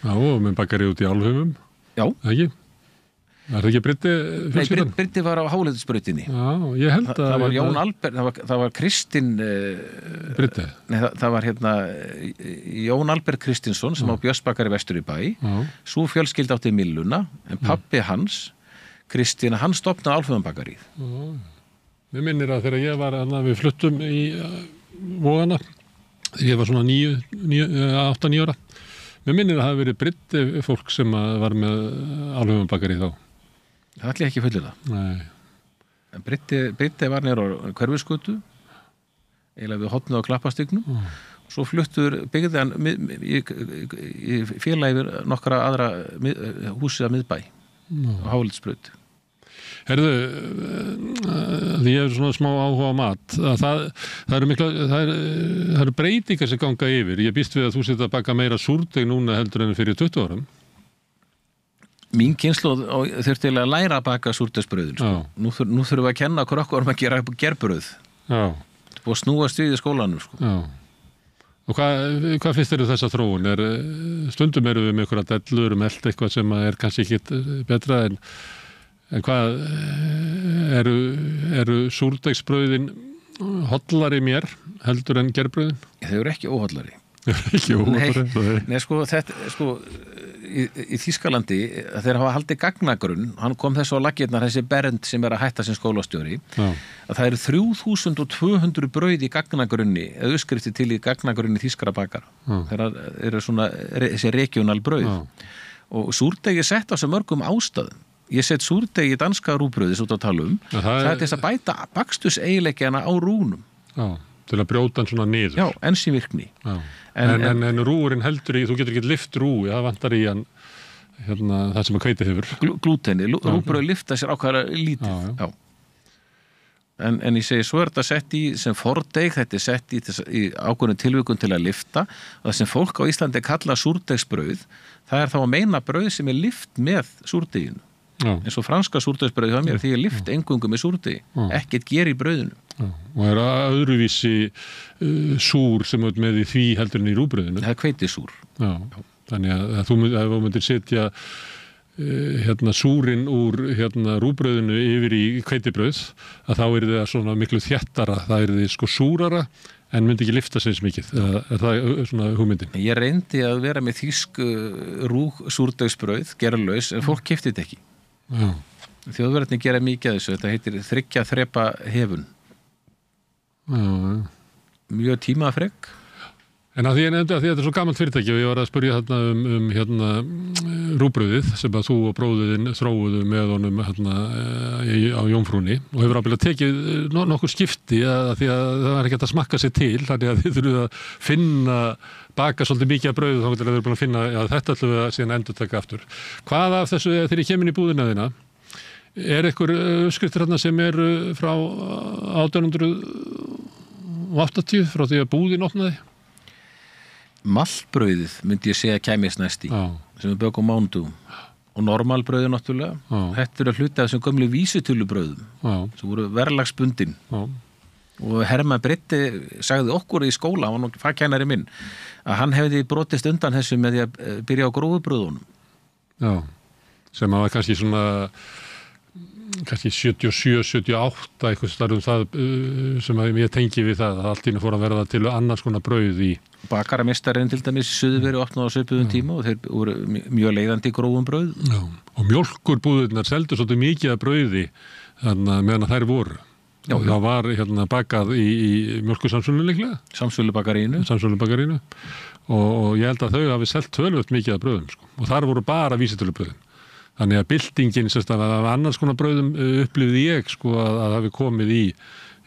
S2: Já, og með bakari út í Álfheimum.
S3: Já.
S2: Ekki? Er það ekki Britti fjölskyldan?
S3: Nei, Britti var á Hálendisbrautinni.
S2: Já, ég held að...
S3: Það var Jón Albert, það var Kristinn...
S2: Britti?
S3: Nei, það var hérna Jón Albert Kristinsson sem á Björnsbakari vestur í bæ. Svo fjölskylda átti Milluna, en pappi hans, Kristinn, hann stofnaði Álfheimumbakarið.
S2: Mér minnir að þegar ég var við fluttum í Vogana, ég var svona 8-9 ára, mér minnir að það hafi verið Britti fólk sem var með Álfheimumbakarið þá.
S3: Það ætli ekki fullir það.
S2: Nei.
S3: En Britti var nýr á Hverfisgötu, eiginlega við hotnið á Klappastygnum. Svo fluttur byggði hann í félagi yfir nokkra aðra húsið að miðbæ á Hálendisbraut.
S2: Herðu, því ég svona smá áhuga á mat, það eru breytingar sem ganga yfir. Ég býst við að þú setja að baka meira súrdeg núna heldur en fyrir 20 árum.
S3: Mín kynslóð þurfti að læra að baka súrdegsbrauðin. Sko. Nú þurfum við að kenna krökkum að gera gerbrauð. Já. Og snúast við í skólanum. Sko. Já.
S2: Og hvað finnst þér þessa þróun? Stundum erum við með einhverja dellur eitthvað sem er kannski ekki betra en hvað eru súrdegsbrauðin hollari mér heldur en gerbrauðin?
S3: Þau eru ekki óhollari.
S2: Ekki óhollari?
S3: Nei, sko, í Þýskalandi þeir hafa haldið gagnagrunn, hann kom þessu á laggirnar, þessi Bernd sem að hætta sem skólastjóri, að það eru 3200 brauð í gagnagrunni, eða uppskriftir til í gagnagrunni þýskara bakara. Þeir eru svona þessi regional brauð. Og súrdegi er sett á svo mörgum ástæðum. Ég set súrdegi í danska rúbrauðis út á talum. Það er þess að bæta bakstuseiginleikana á rúnum.
S2: Já, til að brjóta hann svona niður.
S3: Já, ensímvirkni.
S2: En rúurinn heldur í, þú getur ekki lyft rú, það vantar í hann það sem að hveiti hefur.
S3: Glúteni, rúbrauð lyfta sér ákvæða lítið. Já. En ég segi, svo er þetta sett í sem fordeg, þetta er sett í ákveðnum tilvikum til að lyfta, og það sem fólk á Íslandi kalla súrdegsbrauð, það er þá að meina brauð sem er lyft með súrdeginu. Eins og franska súrdegsbrauð hjá mér, því ég lyft eingöngu með súrdegi, ekkert ger í brauðinu.
S2: Og er öðruvísi súr sem er með í því heldur en í rúbrauðinu?
S3: Það er hveitisúr. Já. Þannig
S2: að þú myndir setja súrin úr rúbrauðinu yfir í hveitibrauð, að þá er það svona miklu þéttara, það er sko súrara en myndi ekki lyfta sér mikið. Er það svona hugmyndin? Ég
S3: reyndi að vera með þýsk súrdegsbrauð, gerlaus, en fólk keypti þetta ekki. Þjóðverðarnir gera mikið af þessu, þetta heitir 3 þrepa hefun. Mjög tímafrek.
S2: En að því ég nefndi að þetta er svo gammalt fyrirtæki og ég var að spyrja þarna rúbrauðið sem að þú og bróðiðinn þróuðu með honum á Jómfrúnni og hefur ábyggilega tekið nokkur skipti því að það er ekki að smakka sér til, þannig að þið þurfuð að finna baka svolítið mikið af brauðu þá til að þau eru búin að finna að þetta ætlum við að síðan endurtaka aftur. Hvað af þessu þegar ég kem inn í búðina þína? Er einhver uppskriftir sem eru frá 1880 frá því að búðin opnaði?
S3: Maltbrauðið myndi ég segja kæmis næst í sem við bökum mánudum og normalbrauðið náttúrulega. Þetta eru hluti af þessum gömlu vísitölubrauðum sem voru verðlagsbundin. Og Hermann Britti sagði okkur í skóla, hann var nú fagkennari minn, að hann hefði brotist undan þessu með því að byrja á grófubrauðunum.
S2: Já, sem að var kannski svona kannski 77, 78 eitthvað starf það sem ég tengi við það að allt í einu fór að verða til annars konar brauð í
S3: Bakaramestarinn til dæmis í Suðurveri opnaði á svipuðum tíma og þeir voru mjög leiðandi í grófum brauð.
S2: Já, og mjólkurbúðirnar seldu svolítið mikið af brauði þannig meðan þær voru. Já, og það var bakað í mjólkursamsölunni líklega. Samsölubakarínu. Og ég held að þau hafi selt tölvöld mikið af brauðum sko. Og þar voru bara vísitölubrauðin. Þannig að byltingin af annars konar brauðum upplifði ég sko að hafi komið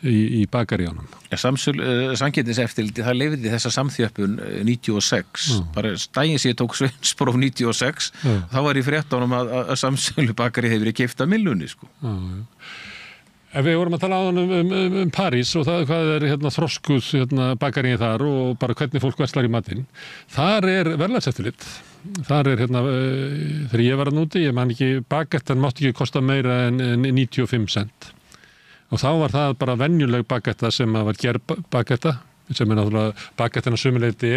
S2: í bakaríunum.
S3: Samkeppniseftirlitið, það leyfði þessa samþjöppun 96, bara daginn sem ég tók sveinspróf 96, þá var ég fréttunum að Samsölubakarí hefur verið keypt af millunni sko.
S2: Ef við vorum að tala á um París og það hvað hérna þroskuð bakaríið þar og bara hvernig fólk verslar í matinn, þar verðlagseftirlit. Þar hérna, þegar ég var að núti, ég man ekki, bagettan mátti ekki kosta meira en 95 cent. Og þá var það bara venjuleg bagetta sem var gerbagetta, sem náttúrulega bagettina sumuleyti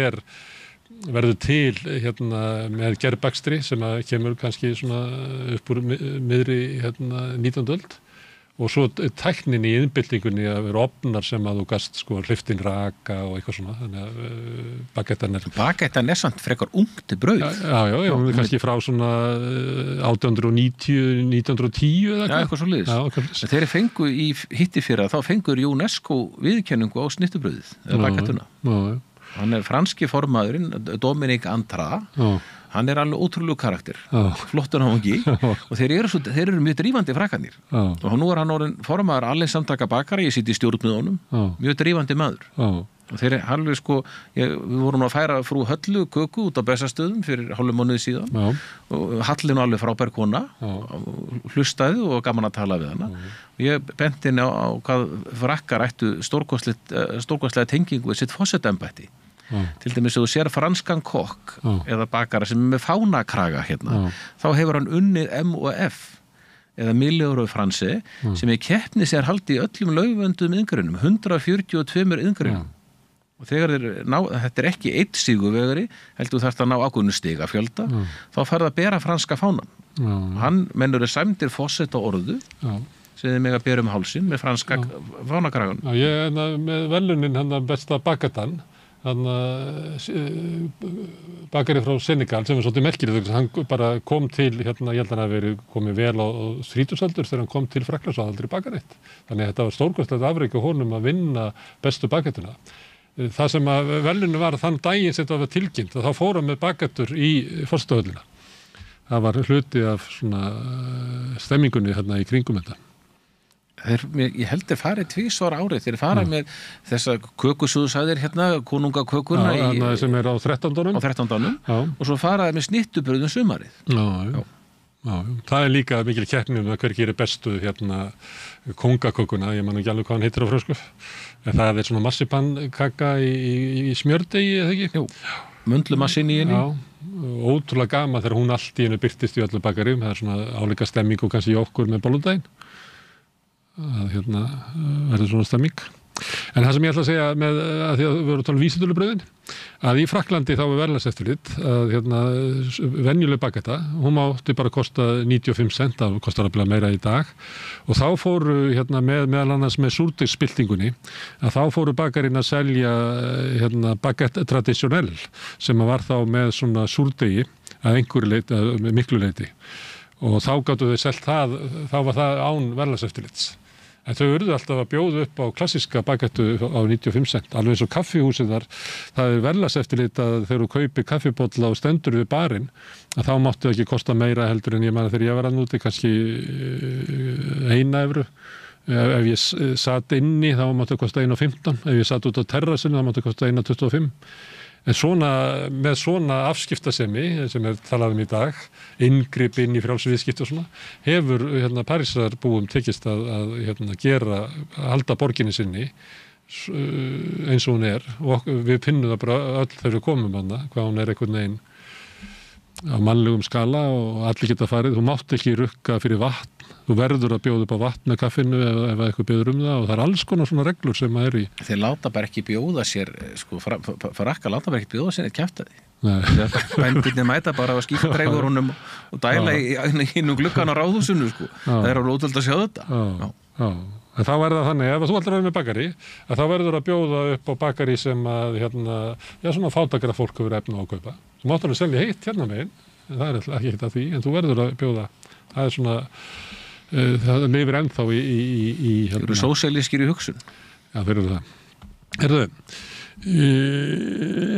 S2: verður til hérna með gerbakstri sem kemur kannski svona upp úr miðri 19. öld. Og svo tæknin í innbyltingunni að vera ofnar sem að þú gast hleypt inn raka og eitthvað svona, þannig að
S3: Bagettan samt frekar ungt brauð.
S2: Já, kannski frá svona 1890, 1910 eða
S3: eitthvað svo liðis. Þeir fengu í hittifyrra, þá fengur UNESCO viðurkenningu á snittubrauðið, eða bagettuna. Hann franski formaðurinn, Dominique Antra, hann alveg ótrúlegu karakter, flottur náungi og þeir eru mjög drífandi frakkanir og nú hann orðinn formaður allir samtaka bakara, ég sitt í stjórn með honum, mjög drífandi maður og þeir alveg við vorum að færa frú Höllu köku út á Bessastöðum fyrir hálfum mánuði síðan og Hallin alveg frábær kona hlustaði og gaman að tala við hana og ég benti henni á hvað frakkar ættu stórkostlega tengingu við sitt forsetaembætti. Til dæmis ef þú sér franskan kokk eða bakara sem með fánakraga hérna, þá hefur hann unnið M&F eða Milieu Franse sem keppni sér haldi í öllum lauföndum iðngreinum, 142 iðngreinum og þegar þetta ekki eitt sigurvegari, heldur þarft að ná ákveðnu stigafjölda, þá færð að bera franska fánan hann mennur sæmdir forseta orðu sem þið mega bera hálsinn með franska fánakragan.
S2: Ég með velunin hann besta bagettan bakari frá Senegal sem svolítið merkilegt, hann bara kom til ég held að hann hafi verið komið vel á 30-aldur þegar hann kom til Frakklands og aldrei bakaritt. Þannig að þetta var stórkostlegt afrek á honum að vinna bestu bakettuna. Það sem að velunni var þann daginn sem þetta var tilkynnt að þá fór hann með bakettur í forsetahöllina. Það var hluti af svona stemmingunni í kringum þetta.
S3: Ég held þeir farið 2 árið, þeir farið með þessa kökusúðsæðir konungakökuna
S2: sem á 13.
S3: og svo farið með snittubrauðum sumarið.
S2: Já, það líka mikil keppni að hver gerir bestu kóngakökuna, ég man ekki alveg hvað hann heitir á frösku, en það svona marsipankaka í smjördegi, eða ekki?
S3: Jú, möndlumassin í henni.
S2: Já, ótrúlega gaman þegar hún allt í henni byrtist í öllu bakaríum, það svona álíka stemming og kannski í okkur með bolludaginn. Að verður svona stemming. En það sem ég ætla að segja með að því að við vorum að tala vísitölubrauðin, að í Frakklandi þá verðlagseftirlit að venjuleg bagetta, hún mátti bara kosta 95 cent, það kostar að meira í dag og þá fóru meðal annars með súrdegsspiltingunni að þá fóru bakarinn að selja baguette traditionell sem var þá með svona súrdegi að einhverju leyti, að miklu leyti og þá gátu þau selt það, þá var það án verðlagseftirlits. En þau urðu alltaf að bjóða upp á klassiska bagettu á 95 cent, alveg eins og kaffihúsið þar, það verðlagseftirlit að þegar þú kaupir kaffibolla og stendur við barinn, að þá máttu ekki kosta meira heldur en ég man þegar ég var að núti, kannski 1 evru. Ef ég satt inni þá máttu kosta 1,15, ef ég satt út á terrassinu þá máttu kosta 1,25. En með svona afskiptasemi sem talað í dag, inngrip inn í frjálsviðskipti og svona, hefur Parísarbúum tekist að halda borginni sinni eins og hún og við finnum það bara öll þegar við komum hana, hvað hún einhvern veginn á mannlegum skala og allir geta farið, þú mátt ekki rukka fyrir vatn, þú verður að bjóða upp á vatn með kaffinu ef eitthvað bjóður það og það alls konar svona reglur sem í.
S3: Þeir láta bara ekki bjóða sér, Frakkar láta bara ekki bjóða sér eitt kjaftaði. Bændinni mæta bara á skíkadreifurunum og dæla inn gluggan á ráðhúsinu, það alveg ótrúlegt að sjá þetta.
S2: Já. En þá það þannig, ef þú ætlar að vera með bakari, að þá verður að bjóða upp á bakari sem að, svona fátækra fólk hefur efni á að kaupa. Þú máttur að selja heitt megin, en það ekki heitt að því, en þú verður að bjóða, það svona, það lifir ennþá í
S3: Þeir eru sósíalískir í hugsun.
S2: Já, þeir eru það. Heyrðu,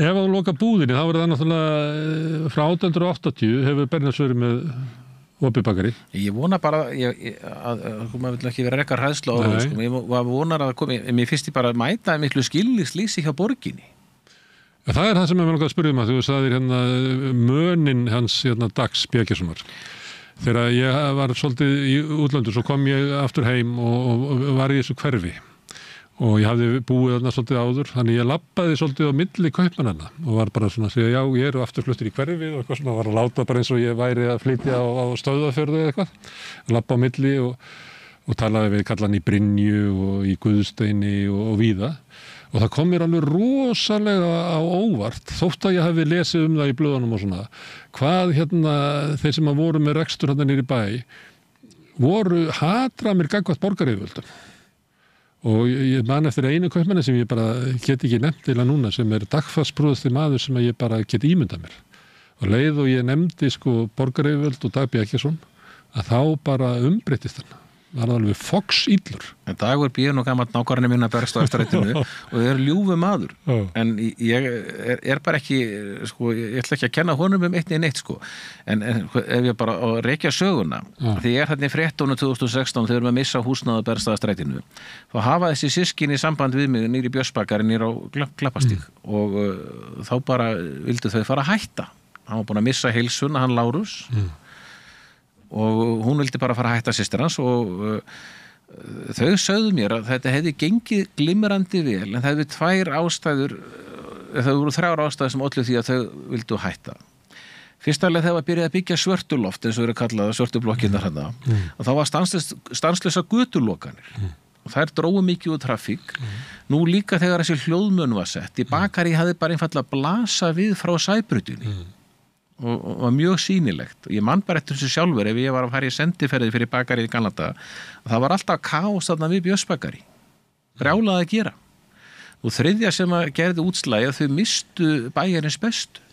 S2: ef þú loka búðinni, þá verður það náttúrulega frá 1880 hefur Bernhards verið með opið bakari.
S3: Ég vona bara að maður vil ekki vera rekka hræðslu á það, ég vonar að komi, mér fyrst ég bara mæta miklu skilningslýsi hjá borginni.
S2: Það það sem ég vil að spyrja að þú sagðir mönin hans Dags Bjarkessonar. þegar ég var svolítið í útlöndu, svo kom ég aftur heim og var í þessu hverfi og ég hafði búið þarna svolítið áður, þannig ég labbaði svolítið á milli kaupmannanna og var bara svona að segja, já, ég eru aftur fluttur í hverfið og eitthvað svona, var að láta bara eins og ég væri að flytja á Stöðvarfjörðu eða eitthvað, labba á milli og talaði við kallan í Brynju og í Guðsteini og víða og það kom mér alveg rosalega á óvart, þótt að ég hafi lesið það í blöðunum og svona, hvað þeir sem að voru með rekstur niðri í bæ voru hatramir gagnvart borgaryfirvöldum. Og ég man eftir einu kaupmanni sem ég bara get ekki nefnt eila núna sem dagfarsprúðasti maður sem ég bara get ímyndað mér. Og leið og ég nefndi borgaryfirvöld og Dag Bjarkesson að þá bara umbreyttist hann. Það var alveg foxillur.
S3: En Dagur B. nú gamall nákvæmni minna Bergstaðarstrætinu og þau eru ljúfu maður. En ég er bara ekki, ég ætla ekki að kenna honum eitt neitt, En ef ég bara rekja söguna, því ég þarna í fréttunum 2016 þegar við að missa húsnæði Bergstaðarstrætinu, þá hafa þessi systkini samband við mig nýri Björnsbakari nýri á Klappastíg og þá bara vildu þau fara að hætta. Hann var búin að missa heilsuna, hann Lárus, og hún vildi bara fara að hætta systir hans og þau sögðu mér að þetta hefði gengið glimrandi vel en það hefði tvær ástæður, það voru 3 ástæður sem ollu því að þau vildu hætta. Fyrstulega þegar byrjaði að byggja svörtuloft eins og eru kallað svörtublokkinnar hérna og þá var stanslösa götulokanir og þær drógu mikið úr trafík. Nú líka þegar þessi hljóðmön var sett í Bakari hafði bara einfaldlega blasa við frá Sæbrautinni og var mjög sýnilegt og ég man bara eftir þessu sjálfur ef ég var að fara í sendiferði fyrir Bakari í Kanada og það var alltaf kaos þarna við Björnsbakari brjálað að gera og þriðja sem að gerði útslagi að þau mistu bæjarins bestu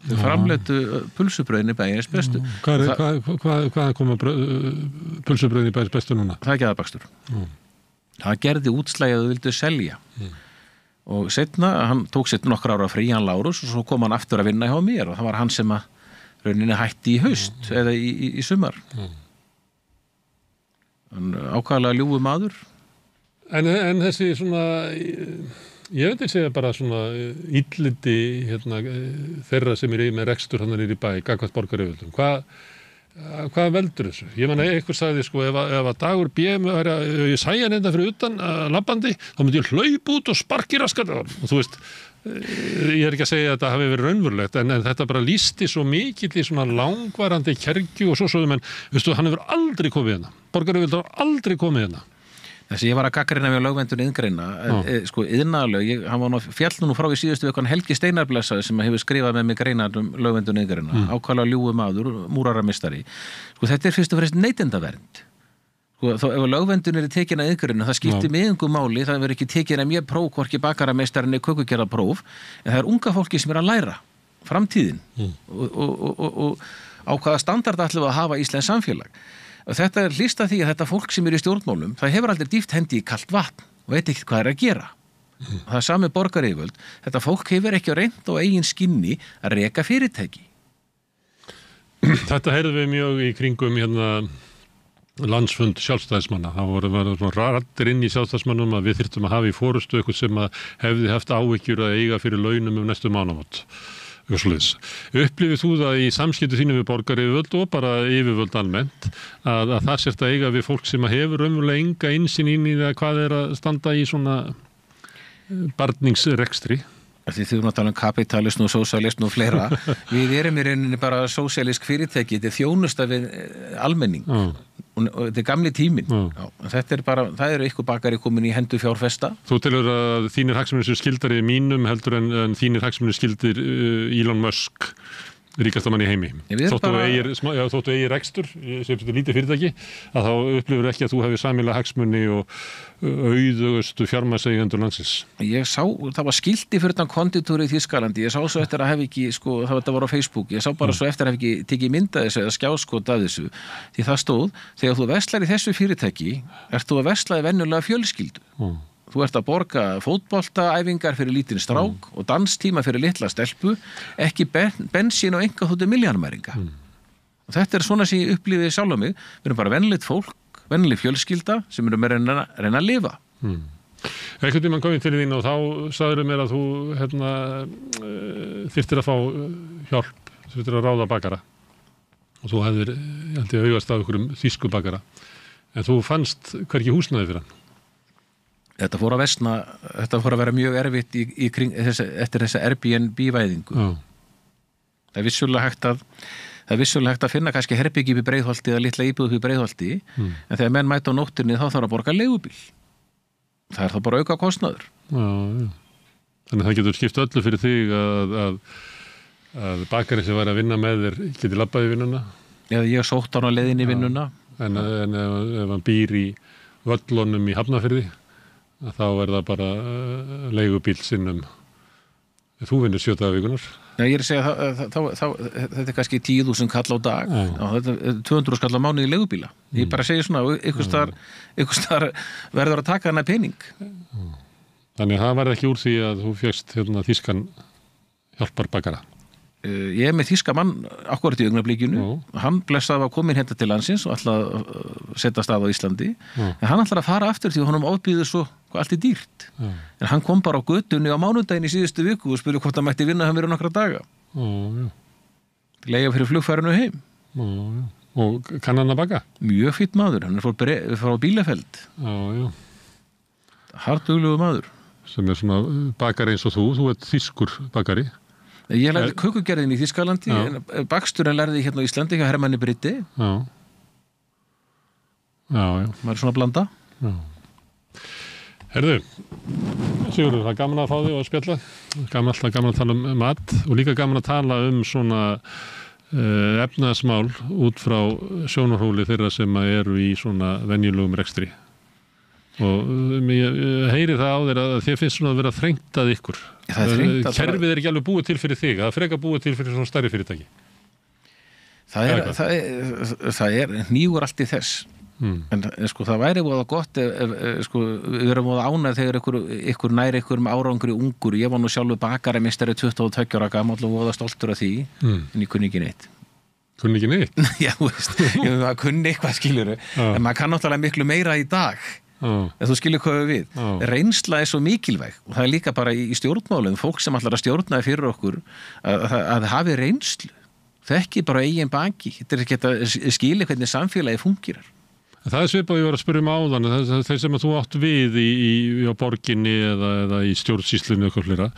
S3: þau framleitu pulsubrauðin í bæjarins bestu.
S2: Hvað koma pulsubrauðin í bæjarins bestu núna?
S3: Það er geðabakstur. Það gerði útslagi að þau vildu selja og setna, hann tók sér nokkra ára frí hann Lárus og svo kom hann aftur að vinna hjá mér og það var hann sem að rauninni hætti í haust eða í sumar hann ákvæðlega ljúfu maður
S2: en þessi svona ég veit að segja bara svona illindi þeirra sem með rekstur hann í bæ, gagnvart borgaryfirvöldum hvað veldur þessu? Ég meina, eitthvað sagði ef að Dagur B. ég sæi hann fyrir utan labbandi, þá myndi ég hlaup út og sparki raskat og þú veist, ég er ekki að segja að þetta hafi verið raunverulegt, en þetta bara lýsti svo mikill í svona langvarandi kergju og svo sögðu menn, veistu, hann hefur aldrei komið hérna, borgaryfirvöld hafa aldrei komið hérna.
S3: Þessi ég var að gaggrina við lögvendun iðngreina, iðnaðarlög, hann var fjall nú frá í síðustu viku Helgi Steinarblessaði sem hefur skrifað með mig greinar lögvendun iðngreina, ákvæðlega ljúfu maður, múraramistari. Þetta er fyrst og fremst neytendavernd. Ef lögvendun er tekin að iðngreina, það skiptir mig engum máli, það verður ekki tekin að mér próf, hvorki bakarameistarinn eða kökugerðarpróf, en það er unga fólki sem er að læra framtíðin og á hvaða standard ætlum við að hafa íslenskt samfélag. Og þetta er hlýst af því að þetta fólk sem er í stjórnmálum, það hefur aldrei dýft hendi í kalt vatn og veit ekki hvað er að gera. Það er sami borgaryfirvöld. Þetta fólk hefur ekki reynt á eigin skinni að reka fyrirtæki.
S2: Þetta heyrðum við mjög í kringum landsfund sjálfstæðismanna. Það voru svona raddir inn í sjálfstæðismannum að við þyrftum að hafa í forystu eitthvað sem að hefði haft áhyggjur að eiga fyrir launum næstu mánaðamót. Upplifir þú það í samskipti þínu við borgaryfirvöld og bara yfirvöld almennt að það sért að eiga við fólk sem hefur raunverulega enga innsýn inn í það hvað er að standa í svona barningsrekstri?
S3: Því þau erum að tala kapitalism og sósíalism og fleira. Við erum í rauninni bara sósíalísk fyrirtæki, þetta er þjónusta við almenning og þetta er gamli tíminn. Þetta er bara, það eru ykkur bakari komin í hendur fjárfesta.
S2: Þú telur að þínir hagsmunir sem skildari mínum heldur en þínir hagsmunir skildir Elon Musk ríkasta mann í heimi. Þóttu eigir rekstur, sem þetta lítið fyrirtæki, að þá upplifur ekki að þú hefur sameiginlega hagsmuni og auðugustu fjármagnseigendur landsins.
S3: Ég sá, það var skilti fyrir þann konditúri í Þýskalandi, ég sá svo eftir að hef ekki, það var á Facebook, ég sá bara svo eftir að hef ekki tekið mynda þessu eða skjáskot af þessu, því það stóð, þegar þú verslar í þessu fyrirtæki, ert þú að versla í venjulega fjölskyldu. Þú ert að borga fótboltaæfingar fyrir lítinn strák og danstíma fyrir litla stelpu, ekki bensín og enga þóttu milljarmæringa. Og þetta er svona sem ég upplifið sjálf á mig. Við erum bara venlilegt fólk, venlileg fjölskylda sem erum að reyna að lifa.
S2: Einhvern tímann kom ég til þín og þá sagðirðu mér að þú þyrftir að fá hjálp, þyrftir að ráða bakara. og þú hefðir, ég held ég augast á einhverjum þýskubakara, en þú fannst hvergi húsnæði fyrir hann.
S3: Þetta fór að vera mjög erfitt eftir þessa Airbnb-væðingu.
S2: Já.
S3: Það er vissulega hægt að finna kannski herbyggi upp í Breiðholti eða litla íbúð upp í Breiðholti, en þegar menn mæta á nóttinni þá þarf að borga leigubíl. Það er þá bara auka kostnaður.
S2: Já. Þannig að það getur skipt öllu fyrir þig að bakari sem var að vinna með þér geti labbað í vinnuna.
S3: Eða ég sótt hann á leiðinni í vinnuna.
S2: En ef hann býr í völlunum í Hafnarfirði, þá er það bara leigubíl sinnum. Þú vinnur 7 daga vikunar.
S3: Já, ég er að segja þetta er kannski 10.000 kall á dag. Já, þetta er 200 kall á mánuði í leigubíla. Ég bara segi svona, einhvers staðar verður að taka hana pening.
S2: Þannig að það verði ekki úr því að þú fékkst þýskan hjálparbakara.
S3: Ég er með þýska mann akkurat í augnablikinu. Hann blessaði að komin hérna til landsins og ætlaði að setja stað á Íslandi. En hann ætlaði að fara aftur því að honum ábýður svo allt er dýrt. En hann kom bara á götunni á mánudaginn í síðustu viku og spurði hvort hann mætti vinna hann verið nokkra daga. Leigja fyrir flugfærinu heim.
S2: Og kann hann að baka?
S3: Mjög fínn maður. Hann er frá Bílafeld. Harðduglegur maður.
S2: Sem er svona bakari eins og þú ert þýskur bakari.
S3: Ég lærði kökugerðin í Þýskalandi, en baksturinn lærði hérna á Íslandi hjá Hermanni Britti.
S2: Já.
S3: Maður er svona að blanda.
S2: Já. Herðu, Sigurður, það er gaman að fá þig og að spjalla. Gaman að tala um mat og líka gaman að tala um svona efnaðsmál út frá sjónarhóli þeirra sem eru í svona venjulegum rekstri. Og ég heyri það á þér að þér finnst svona að vera þrengt að ykkur. Kerfið er ekki alveg búið til fyrir þig, það er frekar búið til fyrir svona stærri fyrirtæki.
S3: Það er hnígur allt í þess. En sko það væri voða gott sko við erum voða ánægð þegar ykkur nær ykkur árangri ungur. Ég var nú sjálfur bakarameistari 22 ára gamall og voða stoltur af því, en ég kunni ekki neitt.
S2: Kunni ekki neitt?
S3: Já, veist, ég kunni eitthvað skilur, en maður kann náttúrulega miklu meira í dag. Ef þú skilur hvað við. Reynsla er svo mikilvæg og það er líka bara í stjórnmálum, fólk sem ætlar að stjórna fyrir okkur að hafi reynslu. Þekki bara eigin baki. Þetta er ekki að skilja hvernig samfélagi fungerar.
S2: Það er svipað ég var að spyrja áðan, þeir sem að þú átt við á borginni eða í stjórnsýslunni eitthvað fleira.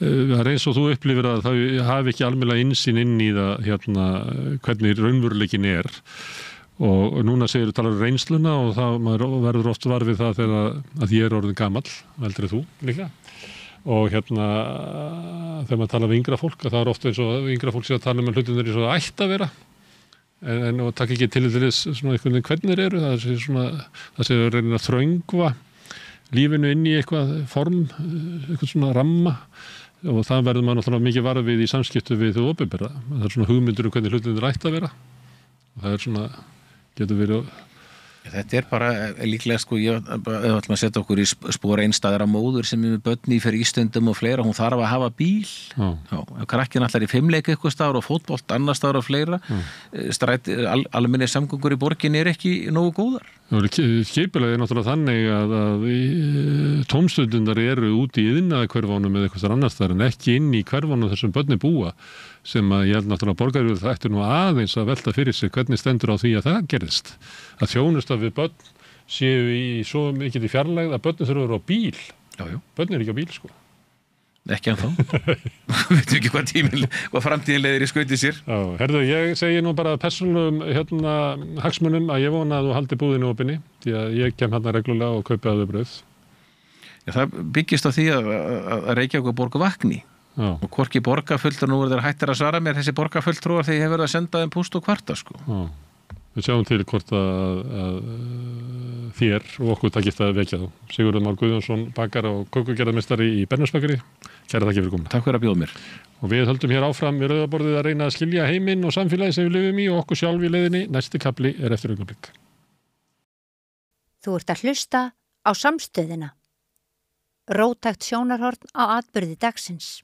S2: Það er eins og þú upplifir að það hafi ekki almennilega innsýn inn í það hvernig raunveruleikin er. Og núna segir þú talar um reynsluna og það maður verður oft var við það þegar að ég er orðin gamall, eldri þú líka. Og þegar maður talar við yngra fólk, það er oft eins og yngra fólk sé að tala um hlutinir eins og það ætti að vera. En og takk ekki til þess svona hvernig þeir eru, það sé að reyna að þröngva lífinu inn í eitthvað form, eitthvað svona ramma. Og það verður maður náttúrulega mikið var við í samskiptu við þú opinbera. Það er svona hugmyndur hvernig hlutinir ætti að vera. Og það er svona getur verið.
S3: Þetta er bara líklega sko, ég ætlum að setja okkur í spor einstæðra móður sem er með börn í fyrir Íslendum og fleira, hún þarf að hafa bíl. Ef krakkin allar í 5 leik eitthvað staðar og fótbolt annar staðar og fleira, almennir samgöngur í borginni er ekki nógu góðar.
S2: Skipulega er náttúrulega þannig að tómstundundar eru úti í iðnaðarhverfunum eða eitthvað annars staðar en ekki inn í hverfunum þessum börni búa, sem að ég held náttúrulega borgaryfirvöld það ættu nú aðeins að velta fyrir sig hvernig stendur á því að það gerðist. Að þjónusta við börn séu í svo mikið í fjarlægð að börnin þurfa að vera á bíl. Börnin er ekki á bíl sko.
S3: Ekki ennþá. Við veitum ekki hvað framtíðin leiðir í skauti sér.
S2: Herðu, ég segi nú bara persónulegum hagsmunum að ég vona að þú haldi búðinu opinni, því að ég kem hérna reglulega og kaupi að þau brauð.
S3: Það byggist á því að Reykjavík borga vakni. Og hvorki borgarfulltrúar, nú er þeir hættir að svara mér þessi borgarfulltrúar þegar ég hef verið að senda þeim púst og kvarta sko.
S2: Við sjáum til hvort að þér og okkur takist að vekja þú. Sigurður Már Guðjónsson, bakara og kökugerðarmeistari í Bernhöftsbakari. Kæra þakkir fyrir komuna.
S3: Takk fyrir að bjóða mér.
S2: Og við höldum hér áfram við rauðaborðið að reyna að skilja heiminn og samfélagi sem við lifum í og okkur sjálf í leiðinni. Næsti kafli er eftir augnablik.
S1: Þú ert að hlusta á Samstöðina. Róttækt sjónarhorn á atburði dagsins.